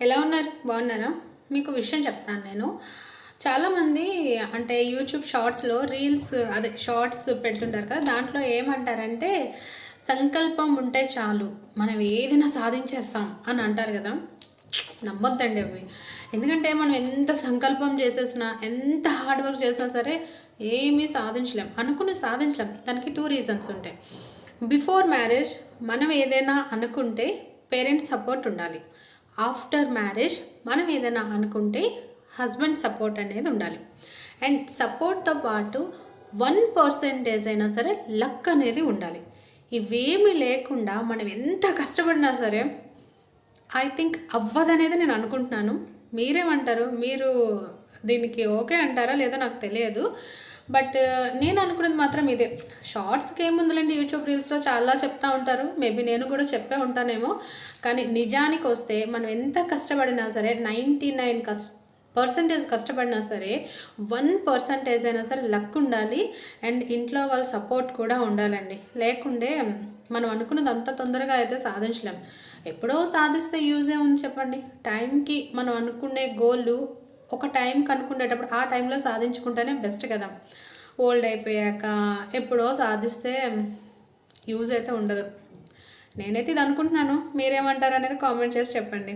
ఎలా ఉన్నారు? బాగున్నారా? మీకు విషయం చెప్తాను నేను. చాలామంది అంటే యూట్యూబ్ షార్ట్స్‌లో రీల్స్ అదే షార్ట్స్ పెడుతుంటారు కదా! దాంట్లో ఏమంటారంటే, సంకల్పం ఉంటే చాలు మనం ఏదైనా సాధించేస్తాం అని అంటారు కదా! నమ్మొద్దండి అవి. ఎందుకంటే మనం ఎంత సంకల్పం చేసేసినా, ఎంత హార్డ్ వర్క్ చేసినా సరే ఏమీ సాధించలేం. అనుకున్నది సాధించలేం. దానికి 2 రీజన్స్ ఉంటాయి. బిఫోర్ మ్యారేజ్ మనం ఏదైనా అనుకుంటే పేరెంట్స్ సపోర్ట్ ఉండాలి. ఆఫ్టర్ మ్యారేజ్ మనం ఏదైనా అనుకుంటే హస్బెండ్ సపోర్ట్ అనేది ఉండాలి. అండ్ సపోర్ట్‌తో పాటు 1% అయినా సరే లక్ అనేది ఉండాలి. ఇవేమీ లేకుండా మనం ఎంత కష్టపడినా సరే ఐ థింక్ అవ్వదనేది నేను అనుకుంటున్నాను. మీరేమంటారు? మీరు దీనికి ఓకే అంటారా? లేదో నాకు తెలియదు. బట్ నేను అనుకున్నది మాత్రం ఇదే. షార్ట్స్‌కి ఏముందిలేండి, యూట్యూబ్ రీల్స్‌లో చాలా చెప్తా ఉంటారు. మేబీ నేను కూడా చెప్పే ఉంటానేమో. కానీ నిజానికొస్తే మనం ఎంత కష్టపడినా సరే 99% కష్టపడినా సరే 1% అయినా సరే లక్ ఉండాలి. అండ్ ఇంట్లో వాళ్ళ సపోర్ట్ కూడా ఉండాలండి. లేకుంటే మనం అనుకున్నది అంత తొందరగా అయితే సాధించలేం. ఎప్పుడో సాధిస్తే యూజ్ ఏముంది చెప్పండి? టైంకి మనం అనుకునే గోలు ఒక టైంకి అనుకునేటప్పుడు ఆ టైంలో సాధించుకుంటేనే బెస్ట్ కదా! ఓల్డ్ అయిపోయాక ఎప్పుడో సాధిస్తే యూజ్ అయితే ఉండదు. నేనైతే ఇది అనుకుంటున్నాను. మీరేమంటారు అనేది కామెంట్ చేసి చెప్పండి.